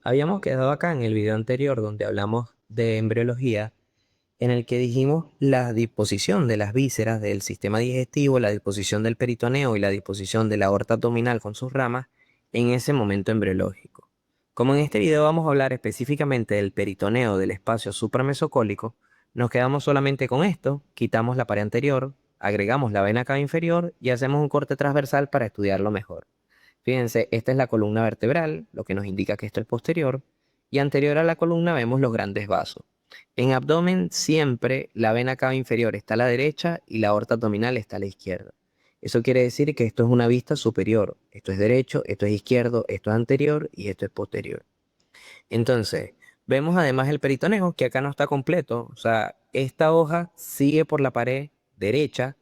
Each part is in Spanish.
Habíamos quedado acá en el video anterior donde hablamos de embriología, en el que dijimos la disposición de las vísceras del sistema digestivo, la disposición del peritoneo y la disposición de la aorta abdominal con sus ramas en ese momento embriológico. Como en este video vamos a hablar específicamente del peritoneo del espacio supramesocólico, nos quedamos solamente con esto, quitamos la pared anterior, agregamos la vena cava inferior y hacemos un corte transversal para estudiarlo mejor. Fíjense, esta es la columna vertebral, lo que nos indica que esto es posterior, y anterior a la columna vemos los grandes vasos. En abdomen siempre la vena cava inferior está a la derecha y la aorta abdominal está a la izquierda. Eso quiere decir que esto es una vista superior. Esto es derecho, esto es izquierdo, esto es anterior y esto es posterior. Entonces, vemos además el peritoneo, que acá no está completo. O sea, esta hoja sigue por la pared derecha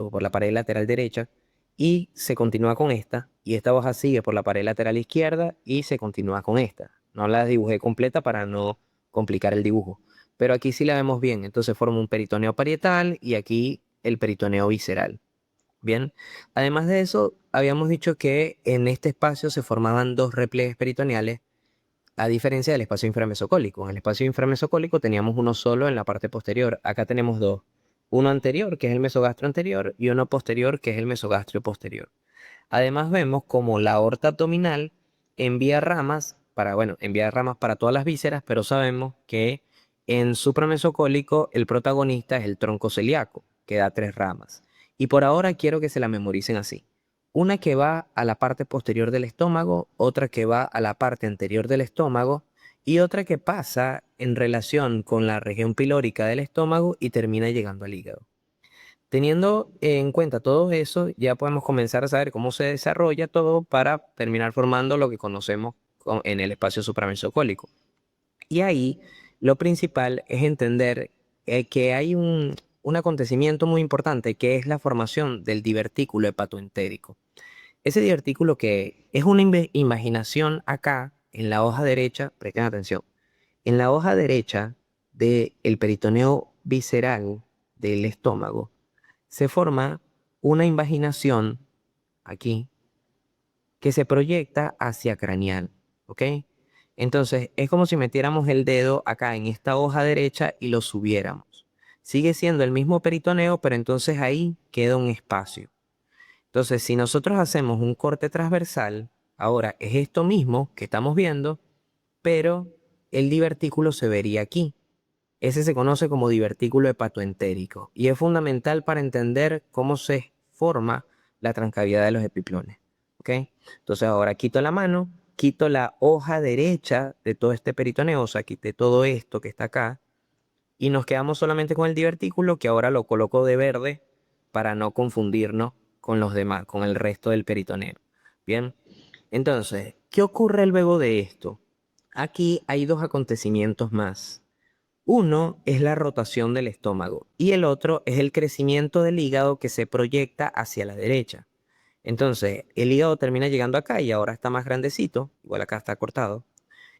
o por la pared lateral derecha y se continúa con esta. Y esta hoja sigue por la pared lateral izquierda y se continúa con esta. No la dibujé completa para no complicar el dibujo. Pero aquí sí la vemos bien. Entonces forma un peritoneo parietal y aquí el peritoneo visceral. Bien, además de eso, habíamos dicho que en este espacio se formaban dos repliegues peritoneales a diferencia del espacio inframesocólico. En el espacio inframesocólico teníamos uno solo en la parte posterior. Acá tenemos dos. Uno anterior, que es el mesogastro anterior, y uno posterior, que es el mesogastrio posterior. Además vemos como la aorta abdominal envía ramas para todas las vísceras, pero sabemos que en supramesocólico el protagonista es el tronco celíaco, que da tres ramas. Y por ahora quiero que se la memoricen así. Una que va a la parte posterior del estómago, otra que va a la parte anterior del estómago y otra que pasa en relación con la región pilórica del estómago y termina llegando al hígado. Teniendo en cuenta todo eso, ya podemos comenzar a saber cómo se desarrolla todo para terminar formando lo que conocemos en el espacio supramesocólico. Y ahí lo principal es entender que hay un acontecimiento muy importante que es la formación del divertículo hepatoentérico. Ese divertículo que es una imaginación acá en la hoja derecha, presten atención, en la hoja derecha del peritoneo visceral del estómago se forma una invaginación aquí que se proyecta hacia craneal, ¿ok? Entonces es como si metiéramos el dedo acá en esta hoja derecha y lo subiéramos. Sigue siendo el mismo peritoneo, pero entonces ahí queda un espacio. Entonces, si nosotros hacemos un corte transversal, ahora es esto mismo que estamos viendo, pero el divertículo se vería aquí. Ese se conoce como divertículo hepatoentérico y es fundamental para entender cómo se forma la transcavidad de los epiplones. ¿Ok? Entonces ahora quito la mano, quito la hoja derecha de todo este peritoneo, o sea, quité todo esto que está acá y nos quedamos solamente con el divertículo que ahora lo coloco de verde para no confundirnos con los demás, con el resto del peritoneo. Bien, entonces, ¿qué ocurre luego de esto? Aquí hay dos acontecimientos más. Uno es la rotación del estómago y el otro es el crecimiento del hígado que se proyecta hacia la derecha. Entonces, el hígado termina llegando acá y ahora está más grandecito, igual acá está cortado,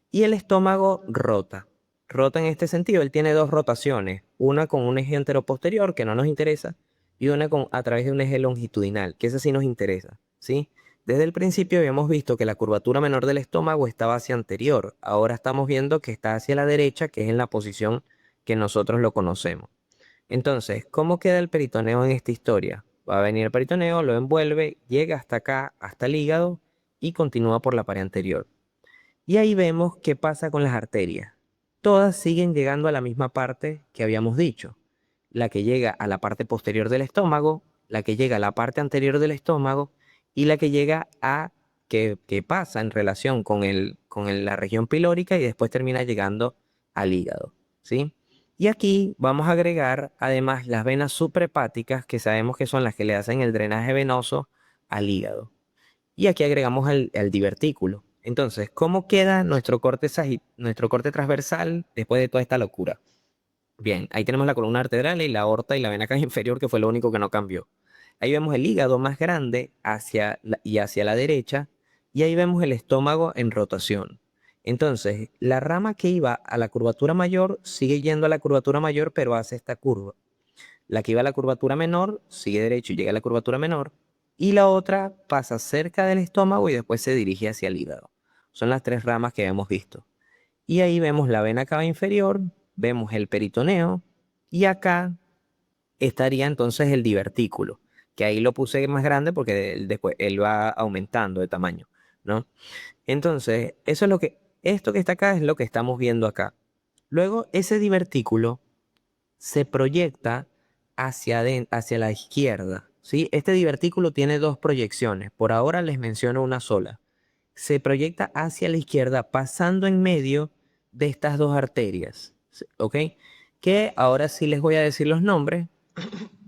y el estómago rota. Rota en este sentido, él tiene dos rotaciones, una con un eje anteroposterior que no nos interesa y una a través de un eje longitudinal, que ese sí nos interesa, ¿sí? Desde el principio habíamos visto que la curvatura menor del estómago estaba hacia anterior, ahora estamos viendo que está hacia la derecha, que es en la posición que nosotros lo conocemos. Entonces, ¿cómo queda el peritoneo en esta historia? Va a venir el peritoneo, lo envuelve, llega hasta acá, hasta el hígado y continúa por la pared anterior. Y ahí vemos qué pasa con las arterias. Todas siguen llegando a la misma parte que habíamos dicho. La que llega a la parte posterior del estómago, la que llega a la parte anterior del estómago y la que llega que pasa en relación con la región pilórica y después termina llegando al hígado, ¿sí? Y aquí vamos a agregar además las venas suprahepáticas que sabemos que son las que le hacen el drenaje venoso al hígado. Y aquí agregamos el divertículo. Entonces, ¿cómo queda nuestro corte transversal después de toda esta locura? Bien, ahí tenemos la columna vertebral y la aorta y la vena cava inferior, que fue lo único que no cambió. Ahí vemos el hígado más grande hacia la derecha y ahí vemos el estómago en rotación. Entonces, la rama que iba a la curvatura mayor sigue yendo a la curvatura mayor, pero hace esta curva. La que iba a la curvatura menor sigue derecho y llega a la curvatura menor. Y la otra pasa cerca del estómago y después se dirige hacia el hígado. O Son las tres ramas que hemos visto. Y ahí vemos la vena cava inferior, vemos el peritoneo y acá estaría entonces el divertículo, que ahí lo puse más grande porque después él va aumentando de tamaño, ¿no? Entonces, eso es esto que está acá es lo que estamos viendo acá. Luego, ese divertículo se proyecta hacia la izquierda, ¿sí? Este divertículo tiene dos proyecciones, por ahora les menciono una sola. Se proyecta hacia la izquierda pasando en medio de estas dos arterias, ¿ok? Que ahora sí les voy a decir los nombres,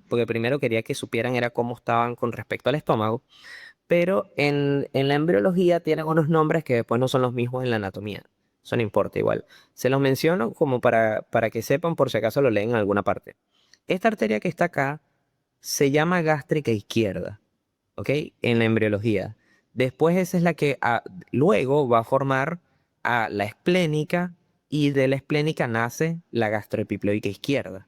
porque primero quería que supieran era cómo estaban con respecto al estómago, pero en la embriología tienen unos nombres que después no son los mismos en la anatomía. Eso no importa igual. Se los menciono como para que sepan por si acaso lo leen en alguna parte. Esta arteria que está acá se llama gástrica izquierda, ¿ok? En la embriología. Después esa es la que luego va a formar a la esplénica y de la esplénica nace la gastroepiploica izquierda.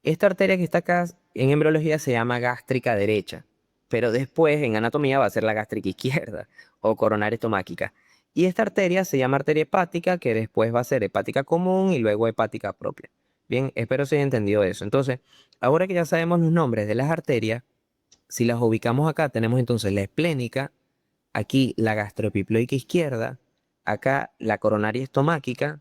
Esta arteria que está acá en embriología se llama gástrica derecha, pero después en anatomía va a ser la gástrica izquierda o coronaria estomáquica. Y esta arteria se llama arteria hepática, que después va a ser hepática común y luego hepática propia. Bien, espero se haya entendido eso. Entonces, ahora que ya sabemos los nombres de las arterias, si las ubicamos acá, tenemos entonces la esplénica, aquí la gastroepiploica izquierda, acá la coronaria estomáquica,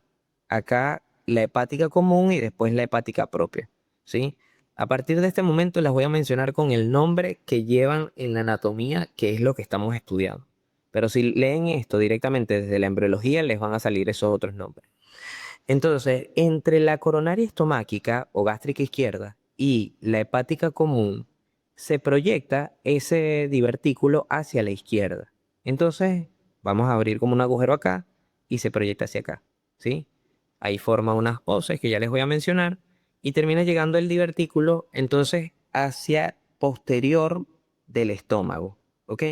acá la hepática común y después la hepática propia, ¿sí? A partir de este momento las voy a mencionar con el nombre que llevan en la anatomía, que es lo que estamos estudiando. Pero si leen esto directamente desde la embriología, les van a salir esos otros nombres. Entonces, entre la coronaria estomáquica o gástrica izquierda y la hepática común, se proyecta ese divertículo hacia la izquierda. Entonces, vamos a abrir como un agujero acá y se proyecta hacia acá, ¿sí? Ahí forma unas poses que ya les voy a mencionar y termina llegando el divertículo entonces hacia posterior del estómago, ¿ok?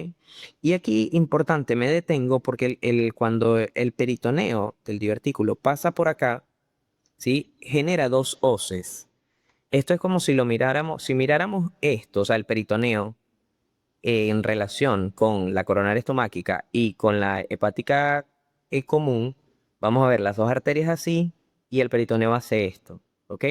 Y aquí, importante, me detengo porque cuando el peritoneo del divertículo pasa por acá, ¿sí? Genera dos hoces. Esto es como si lo miráramos, si miráramos esto, o sea, el peritoneo, en relación con la coronaria estomáquica y con la hepática común, vamos a ver las dos arterias así y el peritoneo hace esto, ¿ok?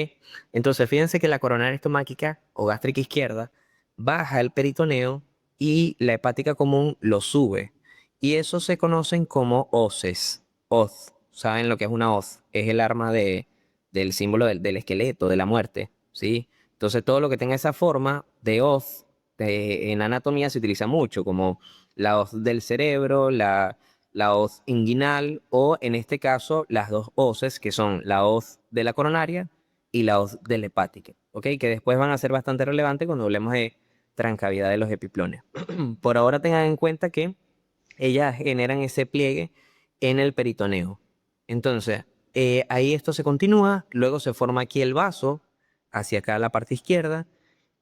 Entonces, fíjense que la coronaria estomáquica o gástrica izquierda baja el peritoneo y la hepática común lo sube. Y eso se conocen como hoces. Hoz. ¿Saben lo que es una hoz? Es el arma del símbolo del esqueleto, de la muerte, ¿sí? Entonces, todo lo que tenga esa forma de hoz en anatomía se utiliza mucho, como la hoz del cerebro, la hoz inguinal o en este caso las dos hoces que son la hoz de la coronaria y la hoz de la hepática, ¿ok? Que después van a ser bastante relevantes cuando hablemos de trancavidad de los epiplones. Por ahora tengan en cuenta que ellas generan ese pliegue en el peritoneo. Entonces, ahí esto se continúa, luego se forma aquí el vaso, hacia acá la parte izquierda,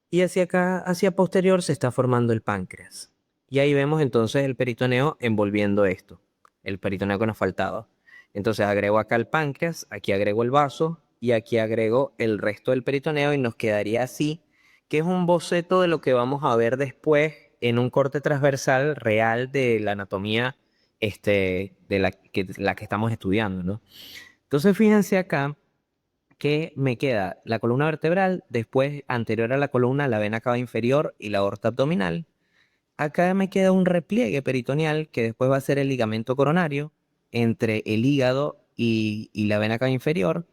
y hacia acá, hacia posterior, se está formando el páncreas. Y ahí vemos entonces el peritoneo envolviendo esto, el peritoneo que nos faltaba. Entonces agrego acá el páncreas, aquí agrego el vaso y aquí agrego el resto del peritoneo y nos quedaría así, que es un boceto de lo que vamos a ver después en un corte transversal real de la anatomía de la que estamos estudiando, ¿no? Entonces fíjense acá que me queda la columna vertebral, después anterior a la columna la vena cava inferior y la aorta abdominal. Acá me queda un repliegue peritoneal que después va a ser el ligamento coronario entre el hígado y la vena cava inferior.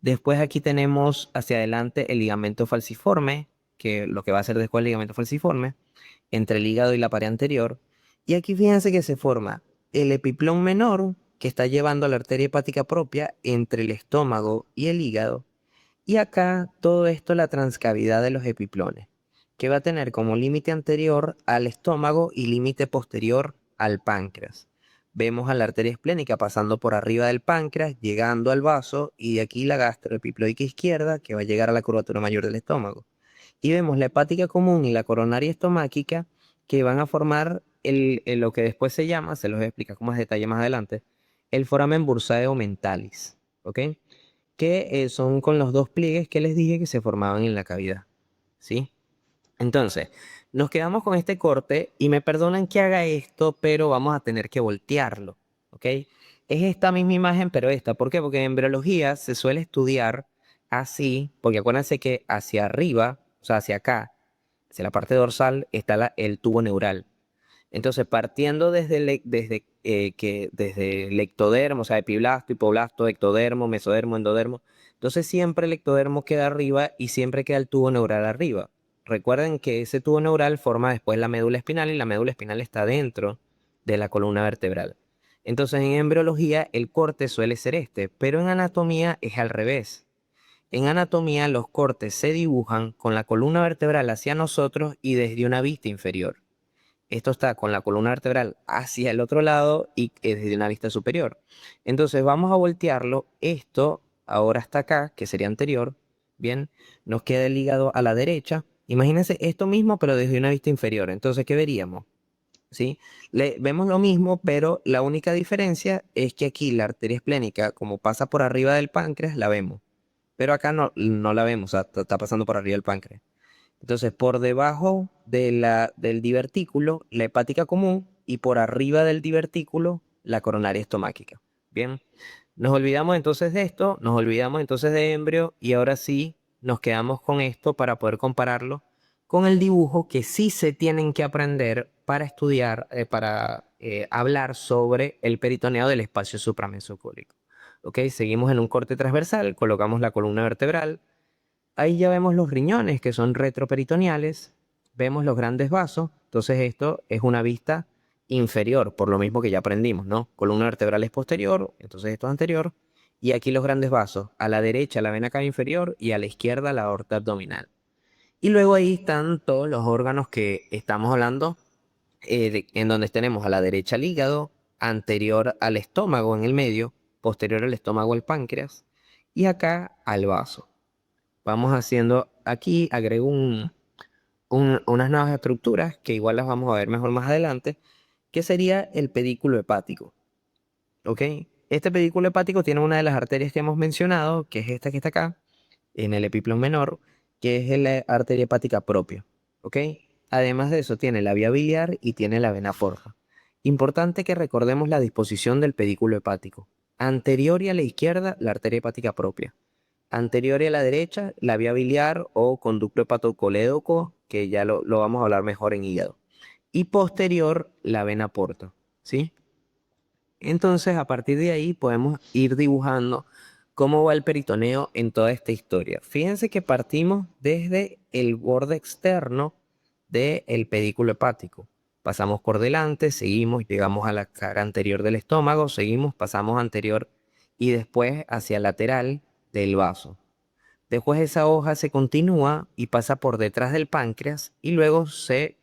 Después aquí tenemos hacia adelante el ligamento falciforme, que lo que va a ser después el ligamento falciforme, entre el hígado y la pared anterior. Y aquí fíjense que se forma el epiplón menor, que está llevando la arteria hepática propia entre el estómago y el hígado. Y acá todo esto la transcavidad de los epiplones, que va a tener como límite anterior al estómago y límite posterior al páncreas. Vemos a la arteria esplénica pasando por arriba del páncreas, llegando al vaso, y de aquí la gastroepiploica izquierda, que va a llegar a la curvatura mayor del estómago. Y vemos la hepática común y la coronaria estomáquica, que van a formar lo que después se llama, se los voy a explicar con más detalle más adelante, el foramen bursae mentalis, ¿ok? Que son con los dos pliegues que les dije que se formaban en la cavidad, ¿sí? Entonces, nos quedamos con este corte y me perdonan que haga esto, pero vamos a tener que voltearlo, ¿ok? Es esta misma imagen, pero esta. ¿Por qué? Porque en embriología se suele estudiar así, porque acuérdense que hacia arriba, o sea, hacia acá, hacia la parte dorsal, está el tubo neural. Entonces, partiendo desde el ectodermo, o sea, epiblasto, hipoblasto, ectodermo, mesodermo, endodermo, entonces siempre el ectodermo queda arriba y siempre queda el tubo neural arriba. Recuerden que ese tubo neural forma después la médula espinal y la médula espinal está dentro de la columna vertebral. Entonces, en embriología el corte suele ser este, pero en anatomía es al revés. En anatomía los cortes se dibujan con la columna vertebral hacia nosotros y desde una vista inferior. Esto está con la columna vertebral hacia el otro lado y desde una vista superior. Entonces vamos a voltearlo. Esto ahora está acá, que sería anterior. Bien, nos queda el hígado a la derecha. Imagínense esto mismo, pero desde una vista inferior. Entonces, ¿qué veríamos? ¿Sí? Vemos lo mismo, pero la única diferencia es que aquí la arteria esplénica, como pasa por arriba del páncreas, la vemos. Pero acá no la vemos, o sea, está pasando por arriba del páncreas. Entonces, por debajo del divertículo, la hepática común, y por arriba del divertículo, la coronaria estomáquica. Bien, nos olvidamos entonces de esto, nos olvidamos entonces de embrio, y ahora sí nos quedamos con esto para poder compararlo con el dibujo que sí se tienen que aprender para estudiar, para hablar sobre el peritoneo del espacio supramesocólico. Ok, seguimos en un corte transversal, colocamos la columna vertebral. Ahí ya vemos los riñones que son retroperitoneales, vemos los grandes vasos, entonces esto es una vista inferior, por lo mismo que ya aprendimos, ¿no? Columna vertebral es posterior, entonces esto es anterior, y aquí los grandes vasos, a la derecha la vena cava inferior y a la izquierda la aorta abdominal. Y luego ahí están todos los órganos que estamos hablando, en donde tenemos a la derecha el hígado, anterior al estómago en el medio, posterior al estómago el páncreas, y acá al vaso. Vamos haciendo, aquí agrego unas nuevas estructuras que igual las vamos a ver mejor más adelante, que sería el pedículo hepático. ¿Ok? Este pedículo hepático tiene una de las arterias que hemos mencionado, que es esta que está acá, en el epiplón menor, que es la arteria hepática propia. ¿Ok? Además de eso, tiene la vía biliar y tiene la vena porta. Importante que recordemos la disposición del pedículo hepático. Anterior y a la izquierda, la arteria hepática propia. Anterior y a la derecha, la vía biliar o conducto hepatocolédoco, que ya lo vamos a hablar mejor en hígado. Y posterior, la vena porta, ¿sí? Entonces, a partir de ahí podemos ir dibujando cómo va el peritoneo en toda esta historia. Fíjense que partimos desde el borde externo del pedículo hepático. Pasamos por delante, seguimos, llegamos a la cara anterior del estómago, seguimos, pasamos anterior y después hacia lateral del vaso. Después esa hoja se continúa y pasa por detrás del páncreas y luego se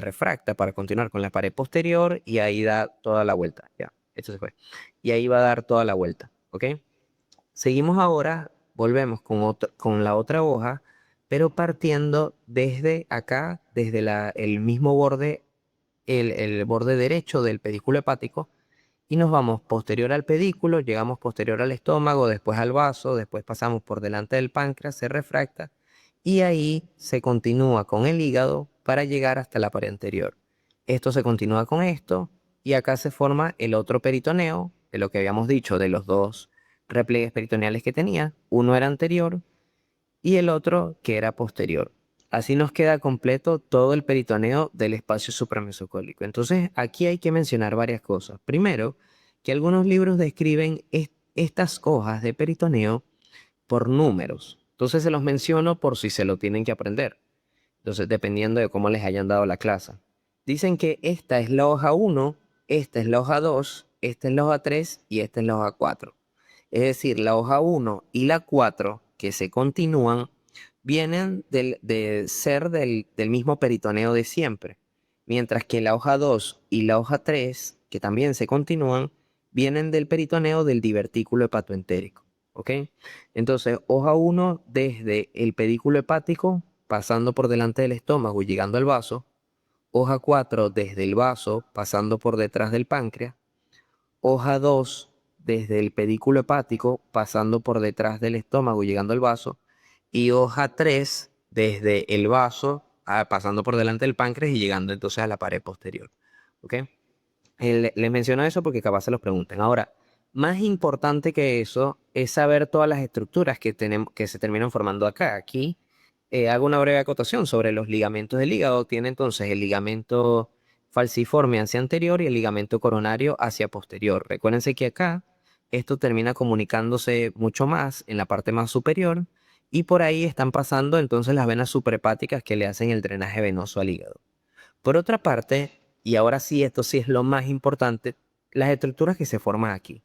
refracta para continuar con la pared posterior y ahí da toda la vuelta. Ya, esto se fue. Y ahí va a dar toda la vuelta, ¿ok? Seguimos ahora, volvemos con la otra hoja, pero partiendo desde acá, desde el mismo borde, el borde derecho del pedículo hepático, y nos vamos posterior al pedículo, llegamos posterior al estómago, después al vaso, después pasamos por delante del páncreas, se refracta y ahí se continúa con el hígado para llegar hasta la pared anterior. Esto se continúa con esto y acá se forma el otro peritoneo, de lo que habíamos dicho de los dos repliegues peritoneales que tenía. Uno era anterior y el otro que era posterior. Así nos queda completo todo el peritoneo del espacio supramesocólico. Entonces, aquí hay que mencionar varias cosas. Primero, que algunos libros describen estas hojas de peritoneo por números. Entonces, se los menciono por si se lo tienen que aprender. Entonces, dependiendo de cómo les hayan dado la clase. Dicen que esta es la hoja 1, esta es la hoja 2, esta es la hoja 3 y esta es la hoja 4. Es decir, la hoja 1 y la 4 que se continúan vienen de ser del mismo peritoneo de siempre, mientras que la hoja 2 y la hoja 3, que también se continúan, vienen del peritoneo del divertículo hepatoentérico. ¿Ok? Entonces, hoja 1 desde el pedículo hepático, pasando por delante del estómago y llegando al vaso. Hoja 4 desde el vaso, pasando por detrás del páncreas. Hoja 2 desde el pedículo hepático, pasando por detrás del estómago y llegando al vaso. Y hoja 3 desde el vaso, pasando por delante del páncreas y llegando entonces a la pared posterior. ¿Ok? Les menciono eso porque capaz se los pregunten. Ahora, más importante que eso es saber todas las estructuras que tenemos, que se terminan formando acá. Aquí hago una breve acotación sobre los ligamentos del hígado. Tiene entonces el ligamento falciforme hacia anterior y el ligamento coronario hacia posterior. Recuérdense que acá esto termina comunicándose mucho más en la parte más superior y por ahí están pasando entonces las venas suprahepáticas que le hacen el drenaje venoso al hígado. Por otra parte, y ahora sí, esto sí es lo más importante, las estructuras que se forman aquí.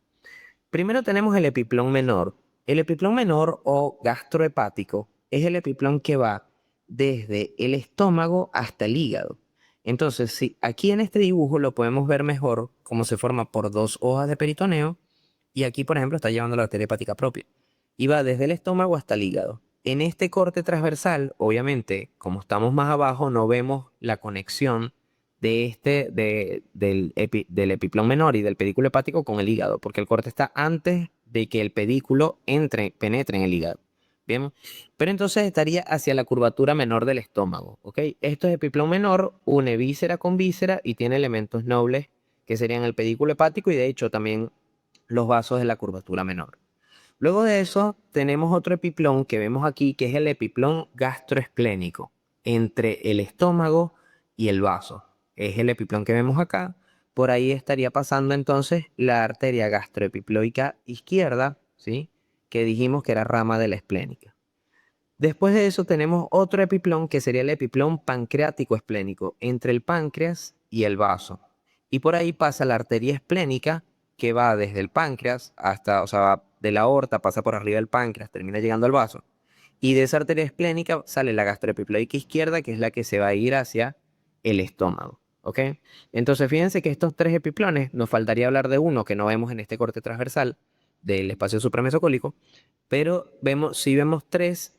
Primero tenemos el epiplón menor. El epiplón menor o gastrohepático es el epiplón que va desde el estómago hasta el hígado. Entonces, si aquí en este dibujo lo podemos ver mejor, cómo se forma por dos hojas de peritoneo, y aquí, por ejemplo, está llevando la arteria hepática propia. Y va desde el estómago hasta el hígado. En este corte transversal, obviamente, como estamos más abajo, no vemos la conexión del epiplón menor y del pedículo hepático con el hígado, porque el corte está antes de que el pedículo penetre en el hígado. Bien, pero entonces estaría hacia la curvatura menor del estómago, ¿ok? Esto es epiplón menor, une víscera con víscera y tiene elementos nobles que serían el pedículo hepático y de hecho también los vasos de la curvatura menor. Luego de eso tenemos otro epiplón que vemos aquí, que es el epiplón gastroesplénico, entre el estómago y el vaso. Es el epiplón que vemos acá. Por ahí estaría pasando entonces la arteria gastroepiploica izquierda, ¿sí? Que dijimos que era rama de la esplénica. Después de eso tenemos otro epiplón que sería el epiplón pancreático esplénico, entre el páncreas y el vaso. Y por ahí pasa la arteria esplénica que va desde el páncreas hasta, o sea, va de la aorta, pasa por arriba del páncreas, termina llegando al vaso. Y de esa arteria esplénica sale la gastroepiploica izquierda, que es la que se va a ir hacia el estómago. ¿Ok? Entonces fíjense que estos tres epiplones, nos faltaría hablar de uno que no vemos en este corte transversal del espacio supramesocólico, pero sí vemos tres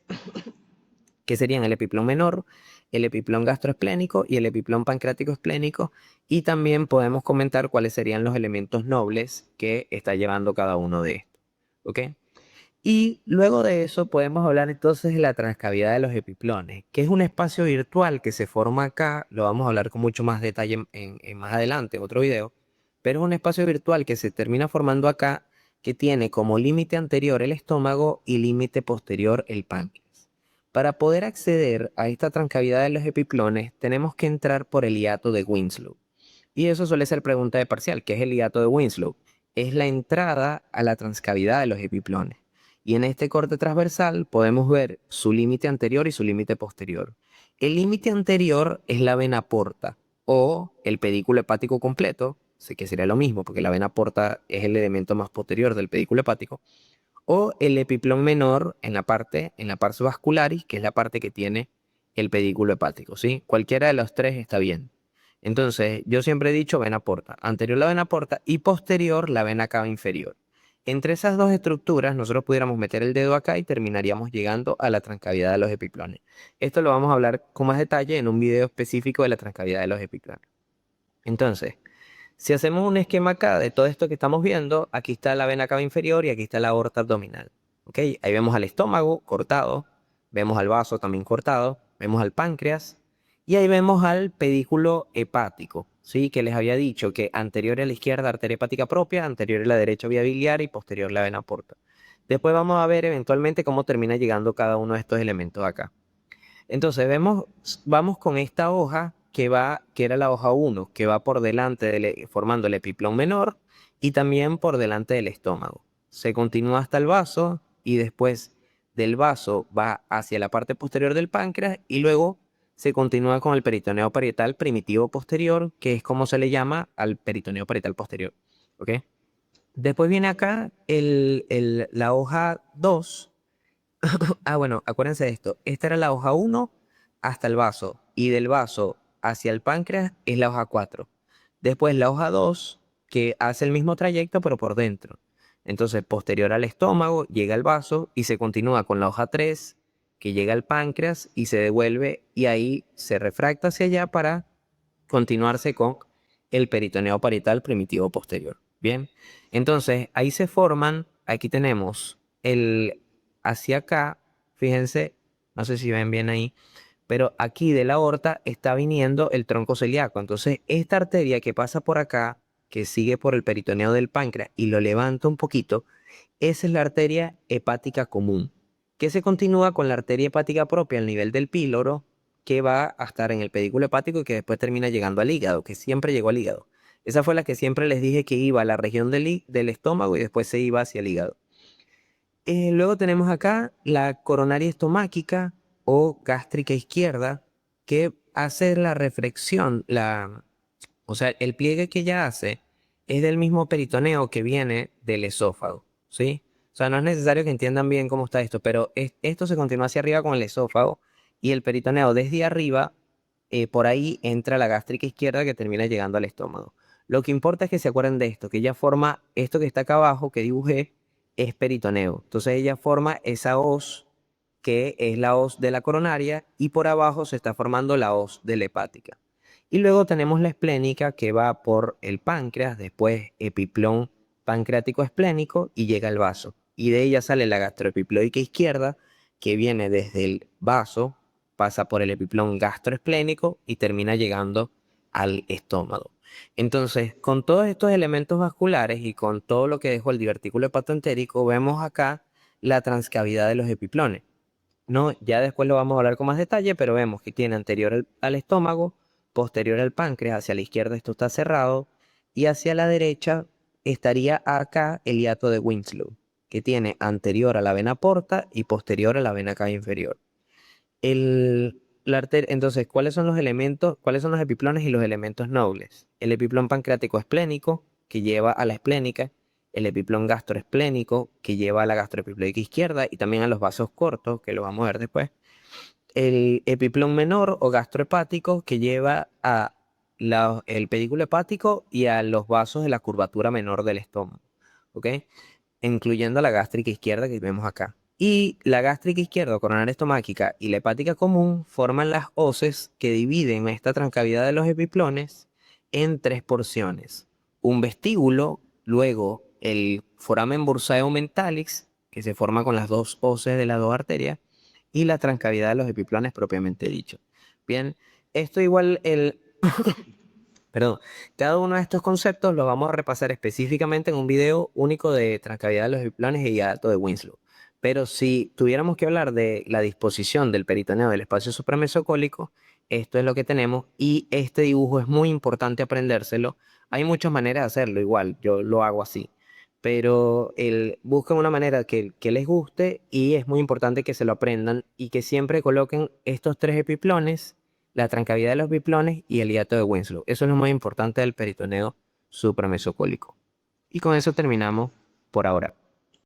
que serían el epiplón menor, el epiplón gastroesplénico y el epiplón pancreático esplénico, y también podemos comentar cuáles serían los elementos nobles que está llevando cada uno de estos. ¿Ok? Y luego de eso podemos hablar entonces de la transcavidad de los epiplones, que es un espacio virtual que se forma acá, lo vamos a hablar con mucho más detalle en más adelante, en otro video, pero es un espacio virtual que se termina formando acá, que tiene como límite anterior el estómago y límite posterior el páncreas. Para poder acceder a esta transcavidad de los epiplones, tenemos que entrar por el hiato de Winslow. Y eso suele ser pregunta de parcial, ¿qué es el hiato de Winslow? Es la entrada a la transcavidad de los epiplones. Y en este corte transversal podemos ver su límite anterior y su límite posterior. El límite anterior es la vena porta o el pedículo hepático completo, sé que sería lo mismo porque la vena porta es el elemento más posterior del pedículo hepático, o el epiplón menor en la pars vascularis, que es la parte que tiene el pedículo hepático, ¿sí? Cualquiera de los tres está bien. Entonces, yo siempre he dicho vena porta, anterior la vena porta y posterior la vena cava inferior. Entre esas dos estructuras, nosotros pudiéramos meter el dedo acá y terminaríamos llegando a la transcavidad de los epiplones. Esto lo vamos a hablar con más detalle en un video específico de la transcavidad de los epiplones. Entonces, si hacemos un esquema acá de todo esto que estamos viendo, aquí está la vena cava inferior y aquí está la aorta abdominal. ¿Ok? Ahí vemos al estómago cortado, vemos al vaso también cortado, vemos al páncreas y ahí vemos al pedículo hepático, ¿sí? Que les había dicho que anterior a la izquierda arteria hepática propia, anterior a la derecha vía biliar y posterior la vena porta. Después vamos a ver eventualmente cómo termina llegando cada uno de estos elementos acá. Entonces vamos con esta hoja que era la hoja 1, que va por delante formando el epiplón menor y también por delante del estómago. Se continúa hasta el vaso y después del vaso va hacia la parte posterior del páncreas y luego se continúa con el peritoneo parietal primitivo posterior, que es como se le llama al peritoneo parietal posterior. ¿Ok? Después viene acá la hoja 2. Ah, bueno, acuérdense de esto. Esta era la hoja 1 hasta el vaso. Y del vaso hacia el páncreas es la hoja 4. Después la hoja 2, que hace el mismo trayecto, pero por dentro. Entonces, posterior al estómago, llega al vaso y se continúa con la hoja 3, que llega al páncreas y se devuelve y ahí se refracta hacia allá para continuarse con el peritoneo parietal primitivo posterior. Bien, entonces ahí se forman, aquí tenemos hacia acá, fíjense, no sé si ven bien ahí, pero aquí de la aorta está viniendo el tronco celíaco. Entonces esta arteria que pasa por acá que sigue por el peritoneo del páncreas y lo levanta un poquito, esa es la arteria hepática común, que se continúa con la arteria hepática propia al nivel del píloro, que va a estar en el pedículo hepático y que después termina llegando al hígado, que siempre llegó al hígado. Esa fue la que siempre les dije que iba a la región del estómago y después se iba hacia el hígado. Luego tenemos acá la coronaria estomáquica o gástrica izquierda, que hace la reflexión, o sea, el pliegue que ella hace es del mismo peritoneo que viene del esófago, ¿sí? O sea, no es necesario que entiendan bien cómo está esto, pero esto se continúa hacia arriba con el esófago y el peritoneo desde arriba, por ahí entra la gástrica izquierda que termina llegando al estómago. Lo que importa es que se acuerden de esto, que ella forma esto que está acá abajo, que dibujé, es peritoneo. Entonces ella forma esa hoz que es la hoz de la coronaria y por abajo se está formando la hoz de la hepática. Y luego tenemos la esplénica que va por el páncreas, después epiplón pancreático esplénico y llega al vaso. Y de ella sale la gastroepiploica izquierda que viene desde el vaso, pasa por el epiplón gastroesplénico y termina llegando al estómago. Entonces, con todos estos elementos vasculares y con todo lo que dejó el divertículo hepatoentérico, vemos acá la transcavidad de los epiplones. No, ya después lo vamos a hablar con más detalle, pero vemos que tiene anterior al estómago, posterior al páncreas, hacia la izquierda esto está cerrado, y hacia la derecha estaría acá el hiato de Winslow, que tiene anterior a la vena porta y posterior a la vena cava inferior. Entonces, ¿cuáles son los elementos, cuáles son los epiplones y los elementos nobles? El epiplón pancreático esplénico, que lleva a la esplénica, el epiplón gastroesplénico, que lleva a la gastroepiploica izquierda y también a los vasos cortos, que lo vamos a ver después. El epiplón menor o gastrohepático, que lleva a el pedículo hepático y a los vasos de la curvatura menor del estómago, ¿ok? Incluyendo la gástrica izquierda que vemos acá. Y la gástrica izquierda o coronaria estomáquica y la hepática común forman las hoces que dividen esta transcavidad de los epiplones en tres porciones. Un vestíbulo, luego el foramen bursaeomentalix, que se forma con las dos hoces de las dos arterias, y la transcavidad de los epiplones propiamente dicho. Bien, esto igual Perdón, cada uno de estos conceptos los vamos a repasar específicamente en un video único de transcavidad de los biplones y hiato de Winslow. Pero si tuviéramos que hablar de la disposición del peritoneo del espacio supramesocólico, esto es lo que tenemos y este dibujo es muy importante aprendérselo. Hay muchas maneras de hacerlo, igual yo lo hago así, pero busquen una manera que les guste y es muy importante que se lo aprendan y que siempre coloquen estos tres epiplones, la transcavidad de los biplones y el hiato de Winslow. Eso es lo más importante del peritoneo supramesocólico. Y con eso terminamos por ahora.